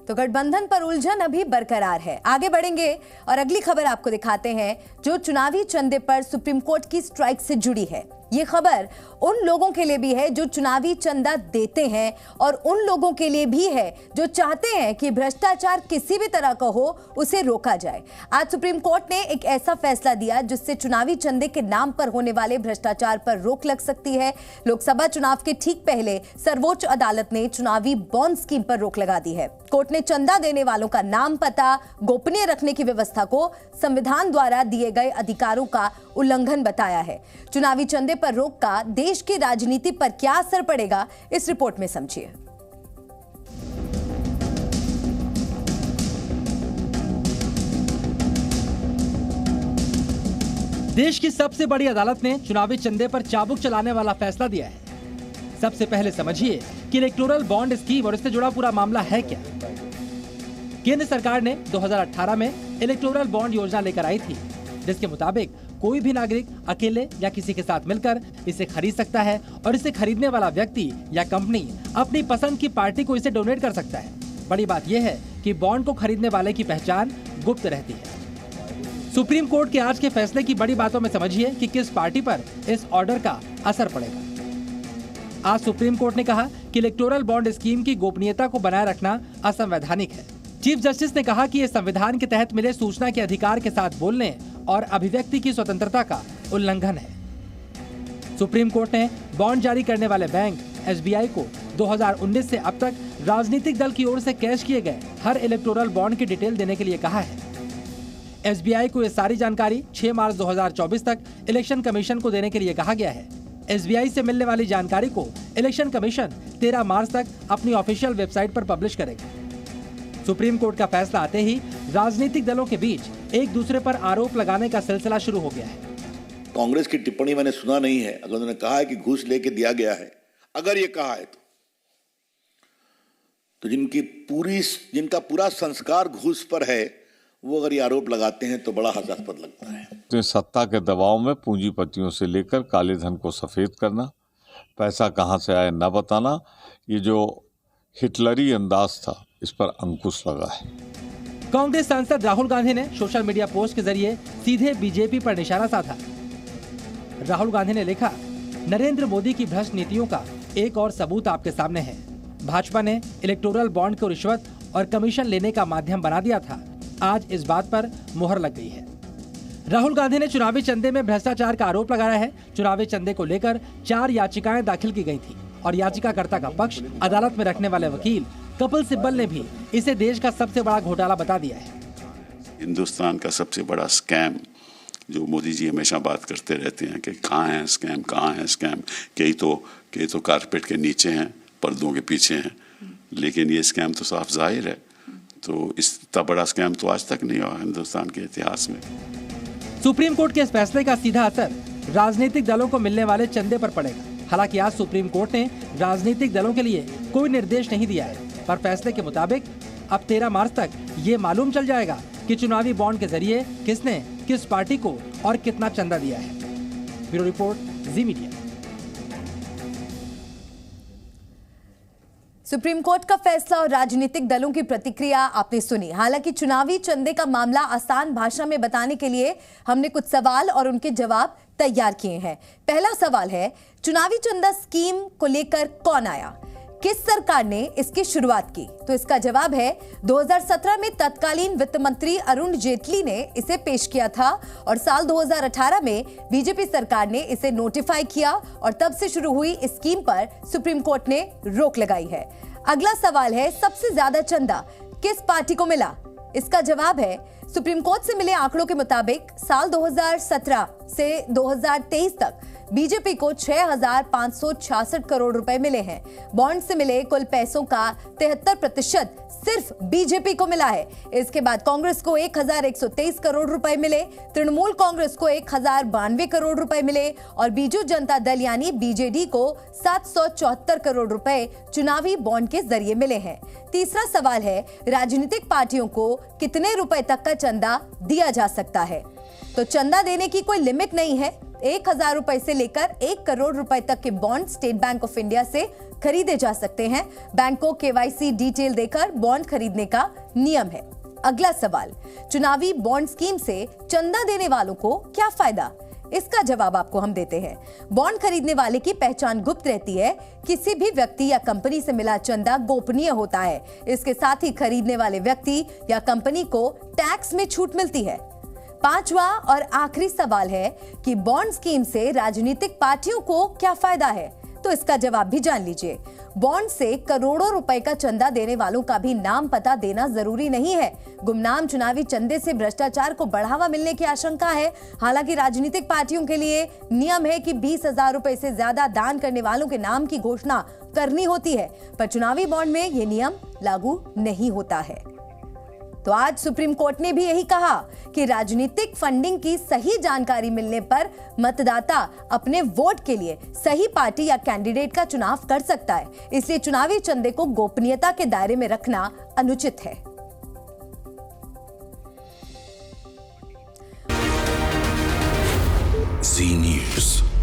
तो गठबंधन पर उलझन अभी बरकरार है। आगे बढ़ेंगे और अगली खबर आपको दिखाते हैं जो चुनावी चंदे पर सुप्रीम कोर्ट की स्ट्राइक से जुड़ी है। ये खबर उन लोगों के लिए भी है जो चुनावी चंदा देते हैं और उन लोगों के लिए भी है जो चाहते हैं कि भ्रष्टाचार किसी भी तरह का हो उसे रोका जाए। आज सुप्रीम कोर्ट ने एक ऐसा फैसला दिया जिससे चुनावी चंदे के नाम पर होने वाले भ्रष्टाचार पर रोक लग सकती है। लोकसभा चुनाव के ठीक पहले सर्वोच्च अदालत ने चुनावी बॉन्ड स्कीम पर रोक लगा दी है। कोर्ट ने चंदा देने वालों का नाम पता गोपनीय रखने की व्यवस्था को संविधान द्वारा दिए गए अधिकारों का उल्लंघन बताया है। चुनावी चंदे पर रोक का देश की राजनीति पर क्या असर पड़ेगा, इस रिपोर्ट में समझिए। देश की सबसे बड़ी अदालत ने चुनावी चंदे पर चाबुक चलाने वाला फैसला दिया है। सबसे पहले समझिए कि इलेक्टोरल बॉन्ड स्कीम और इससे जुड़ा पूरा मामला है क्या। केंद्र सरकार ने 2018 में इलेक्टोरल बॉन्ड योजना लेकर आई थी, जिसके मुताबिक कोई भी नागरिक अकेले या किसी के साथ मिलकर इसे खरीद सकता है और इसे खरीदने वाला व्यक्ति या कंपनी अपनी पसंद की पार्टी को इसे डोनेट कर सकता है। बड़ी बात यह है कि बॉन्ड को खरीदने वाले की पहचान गुप्त रहती है। सुप्रीम कोर्ट के आज के फैसले की बड़ी बातों में समझिए कि किस पार्टी पर इस ऑर्डर का असर पड़ेगा। आज सुप्रीम कोर्ट ने कहा कि इलेक्टोरल बॉन्ड स्कीम की गोपनीयता को बनाए रखना असंवैधानिक है। चीफ जस्टिस ने कहा कि यह संविधान के तहत मिले सूचना के अधिकार के साथ बोलने और अभिव्यक्ति की स्वतंत्रता का उल्लंघन है। सुप्रीम कोर्ट ने बॉन्ड जारी करने वाले बैंक एसबीआई को 2019 से अब तक राजनीतिक दल की ओर से कैश किए गए हर इलेक्टोरल बॉन्ड की डिटेल देने के लिए कहा है। एसबीआई को ये सारी जानकारी 6 मार्च 2024 तक इलेक्शन कमीशन को देने के लिए कहा गया है। एसबीआई से मिलने वाली जानकारी को इलेक्शन कमीशन 13 मार्च तक अपनी ऑफिशियल वेबसाइट पर पब्लिश करेगा। सुप्रीम कोर्ट का फैसला आते ही राजनीतिक दलों के बीच एक दूसरे पर आरोप लगाने का सिलसिला शुरू हो गया है। कांग्रेस की टिप्पणी मैंने सुना नहीं है। अगर उन्होंने कहा है कि घूस लेके दिया गया है, अगर ये कहा है तो जिनका पूरा संस्कार घूस पर है, वो अगर ये आरोप लगाते हैं तो बड़ा हास्यास्पद लगता है। तो सत्ता के दबाव में पूंजीपतियों से लेकर काले धन को सफेद करना, पैसा कहां से आया न बताना, ये जो हिटलरी अंदाज था, इस पर अंकुश लगा है। कांग्रेस सांसद राहुल गांधी ने सोशल मीडिया पोस्ट के जरिए सीधे बीजेपी पर निशाना साधा। राहुल गांधी ने लिखा, नरेंद्र मोदी की भ्रष्ट नीतियों का एक और सबूत आपके सामने है। भाजपा ने इलेक्टोरल बॉन्ड को रिश्वत और कमीशन लेने का माध्यम बना दिया था। आज इस बात पर मुहर लग गई है। राहुल गांधी ने चुनावी चंदे में भ्रष्टाचार का आरोप लगाया है। चुनावी चंदे को लेकर 4 याचिकाएं दाखिल की गई थी और याचिकाकर्ता का पक्ष अदालत में रखने वाले वकील कपिल सिब्बल ने भी इसे देश का सबसे बड़ा घोटाला बता दिया है। हिंदुस्तान का सबसे बड़ा स्कैम, जो मोदी जी हमेशा बात करते रहते हैं कि कहाँ है स्कैम, कहाँ है स्कैम, कई तो कारपेट के नीचे हैं, पर्दों के पीछे हैं, लेकिन ये स्कैम तो साफ जाहिर है। तो इतना बड़ा स्कैम तो आज तक नहीं हुआ हिंदुस्तान के इतिहास में। सुप्रीम कोर्ट के इस फैसले का सीधा असर राजनीतिक दलों को मिलने वाले चंदे पर पड़ेगा। हालांकि आज सुप्रीम कोर्ट ने राजनीतिक दलों के लिए कोई निर्देश नहीं दिया है, पर फैसले के मुताबिक अब 13 मार्च तक ये मालूम चल जाएगा कि चुनावी बॉन्ड के जरिए किसने किस पार्टी को और कितना चंदा दिया है। ब्यूरो रिपोर्ट, जी मीडिया। सुप्रीम कोर्ट का फैसला और राजनीतिक दलों की प्रतिक्रिया आपने सुनी। हालांकि चुनावी चंदे का मामला आसान भाषा में बताने के लिए हमने कुछ सवाल और उनके जवाब तैयार किए हैं। पहला सवाल है, चुनावी चंदा स्कीम को लेकर कौन आया, किस सरकार ने इसकी शुरुआत की? तो इसका जवाब है 2017 में तत्कालीन वित्त मंत्री अरुण जेटली ने इसे पेश किया था और साल 2018 में बीजेपी सरकार ने इसे नोटिफाई किया और तब से शुरू हुई इस स्कीम पर सुप्रीम कोर्ट ने रोक लगाई है। अगला सवाल है, सबसे ज्यादा चंदा किस पार्टी को मिला? इसका जवाब है, सुप्रीम कोर्ट से मिले आंकड़ों के मुताबिक साल 2017 से 2023 तक बीजेपी को 6,566 करोड़ रुपए मिले हैं। बॉन्ड से मिले कुल पैसों का 73% सिर्फ बीजेपी को मिला है। इसके बाद कांग्रेस को 1,123 करोड़ रुपए मिले, तृणमूल कांग्रेस को 1,092 करोड़ रुपए मिले और बीजू जनता दल यानी बीजेडी को 774 करोड़ रुपए चुनावी बॉन्ड के जरिए मिले हैं। तीसरा सवाल है, राजनीतिक पार्टियों को कितने रुपए तक का चंदा दिया जा सकता है? तो चंदा देने की कोई लिमिट नहीं है, 1,000 रुपए से लेकर 1 करोड़ रुपए तक के bond state bank of India से खरीदे जा सकते हैं। बैंक को केवाईसी डिटेल देकर बॉन्ड खरीदने का नियम है। अगला सवाल, चुनावी बॉन्ड स्कीम से चंदा देने वालों को क्या फायदा? इसका जवाब आपको हम देते हैं। बॉन्ड खरीदने वाले की पहचान गुप्त रहती है। किसी भी व्यक्ति या कंपनी से मिला चंदा गोपनीय होता है। इसके साथ ही खरीदने वाले व्यक्ति या कंपनी को टैक्स में छूट मिलती है। पांचवा और आखिरी सवाल है कि बॉन्ड स्कीम से राजनीतिक पार्टियों को क्या फायदा है? तो इसका जवाब भी जान लीजिए। बॉन्ड से करोड़ों रुपए का चंदा देने वालों का भी नाम पता देना जरूरी नहीं है। गुमनाम चुनावी चंदे से भ्रष्टाचार को बढ़ावा मिलने की आशंका है। हालांकि राजनीतिक पार्टियों के लिए नियम है कि 20,000 रुपए से ज्यादा दान करने वालों के नाम की घोषणा करनी होती है, पर चुनावी बॉन्ड में यह नियम लागू नहीं होता है। तो आज सुप्रीम कोर्ट ने भी यही कहा कि राजनीतिक फंडिंग की सही जानकारी मिलने पर मतदाता अपने वोट के लिए सही पार्टी या कैंडिडेट का चुनाव कर सकता है। इसलिए चुनावी चंदे को गोपनीयता के दायरे में रखना अनुचित है। जी न्यूज़।